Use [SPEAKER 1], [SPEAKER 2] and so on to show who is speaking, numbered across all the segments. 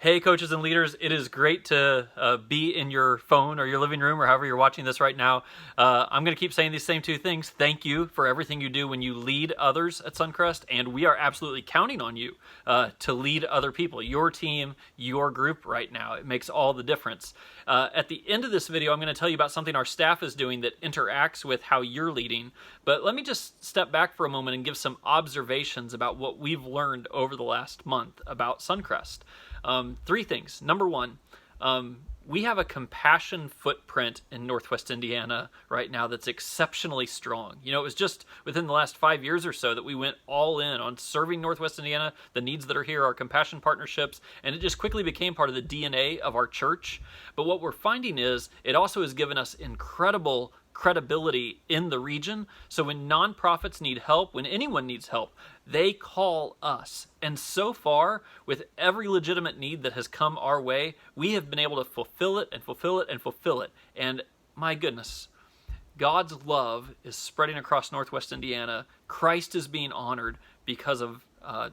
[SPEAKER 1] Hey, coaches and leaders, it is great to be in your phone or your living room or however you're watching this right now. I'm going to keep saying these same two things. Thank you for everything you do when you lead others at Suncrest, and we are absolutely counting on you to lead other people, your team, your group right now. It makes all the difference. At the end of this video, I'm going to tell you about something our staff is doing that interacts with how you're leading. But let me just step back for a moment and give some observations about what we've learned over the last month about Suncrest. Three things. Number one, we have a compassion footprint in Northwest Indiana right now that's exceptionally strong. You know, it was just within the last 5 years or so that we went all in on serving Northwest Indiana, the needs that are here, our compassion partnerships, and it just quickly became part of the DNA of our church. But what we're finding is it also has given us incredible credibility in the region. So when nonprofits need help, when anyone needs help, they call us. And so far, with every legitimate need that has come our way, we have been able to fulfill it and fulfill it and fulfill it. And my goodness, God's love is spreading across Northwest Indiana. Christ is being honored because of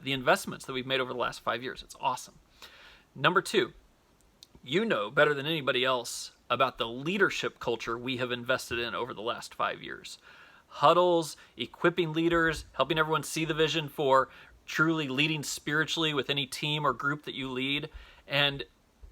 [SPEAKER 1] the investments that we've made over the last 5 years. It's awesome. Number two, you know better than anybody else about the leadership culture we have invested in over the last 5 years. Huddles, equipping leaders, helping everyone see the vision for truly leading spiritually with any team or group that you lead. And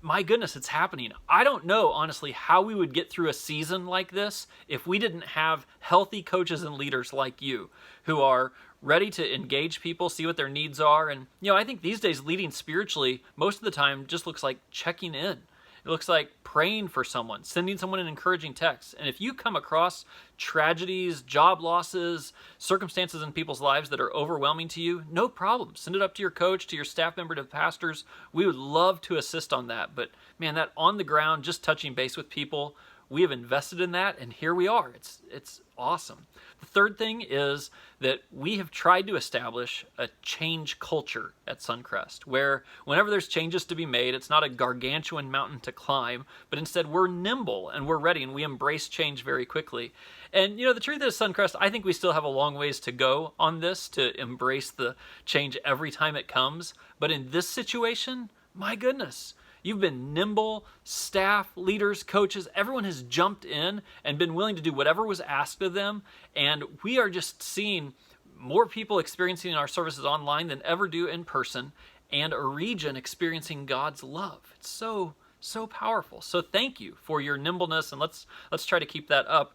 [SPEAKER 1] my goodness, it's happening. I don't know, honestly, how we would get through a season like this if we didn't have healthy coaches and leaders like you who are ready to engage people, see what their needs are. And, you know, I think these days leading spiritually, most of the time, just looks like checking in. It looks like praying for someone, sending someone an encouraging text. And if you come across tragedies, job losses, circumstances in people's lives that are overwhelming to you, no problem. Send it up to your coach, to your staff member, to the pastors. We would love to assist on that. But man, that on the ground, just touching base with people, we have invested in that, and here we are. It's awesome. The third thing is that we have tried to establish a change culture at Suncrest, where whenever there's changes to be made, it's not a gargantuan mountain to climb, but instead we're nimble and we're ready and we embrace change very quickly. And you know, the truth is, Suncrest, I think we still have a long ways to go on this to embrace the change every time it comes. But in this situation, my goodness, you've been nimble, staff, leaders, coaches, everyone has jumped in and been willing to do whatever was asked of them. And we are just seeing more people experiencing our services online than ever do in person, and a region experiencing God's love. It's so powerful. So thank you for your nimbleness, and let's try to keep that up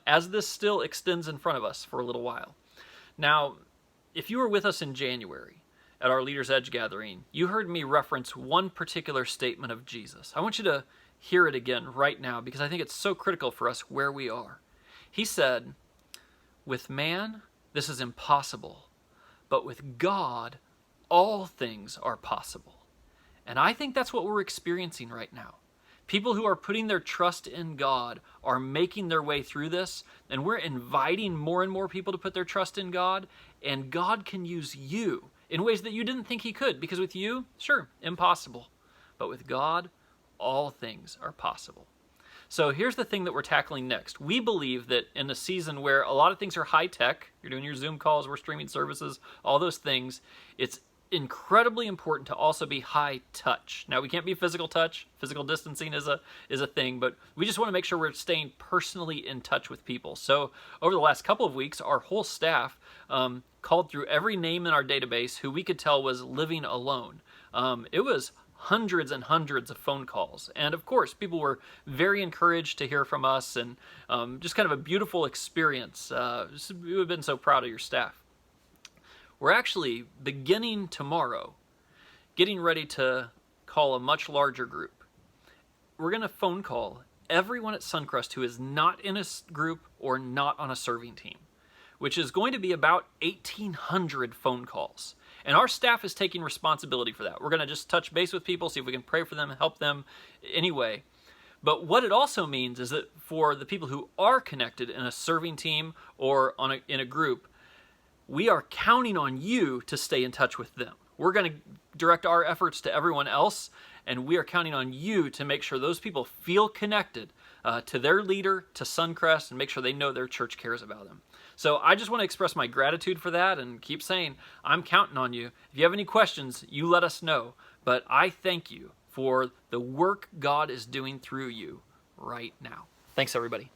[SPEAKER 1] as this still extends in front of us for a little while. Now, if you were with us in January, at our Leaders Edge gathering, you heard me reference one particular statement of Jesus. I want you to hear it again right now because I think it's so critical for us where we are. He said, "With man, this is impossible, but with God, all things are possible." And I think that's what we're experiencing right now. People who are putting their trust in God are making their way through this, and we're inviting more and more people to put their trust in God, and God can use you in ways that you didn't think he could, because with you, sure, impossible. But with God, all things are possible. So here's the thing that we're tackling next. We believe that in a season where a lot of things are high tech, you're doing your Zoom calls, we're streaming services, all those things, it's incredibly important to also be high touch. Now, we can't be physical touch. Physical distancing is a thing, but we just want to make sure we're staying personally in touch with people. So over the last couple of weeks, our whole staff called through every name in our database who we could tell was living alone. It was hundreds and hundreds of phone calls. And of course, people were very encouraged to hear from us, and just kind of a beautiful experience. We've been so proud of your staff. We're actually beginning tomorrow, getting ready to call a much larger group. We're going to phone call everyone at Suncrest who is not in a group or not on a serving team, which is going to be about 1,800 phone calls. And our staff is taking responsibility for that. We're going to just touch base with people, see if we can pray for them, help them anyway. But what it also means is that for the people who are connected in a serving team or in a group, we are counting on you to stay in touch with them. We're going to direct our efforts to everyone else, and we are counting on you to make sure those people feel connected to their leader, to Suncrest, and make sure they know their church cares about them. So I just want to express my gratitude for that and keep saying, I'm counting on you. If you have any questions, you let us know. But I thank you for the work God is doing through you right now. Thanks, everybody.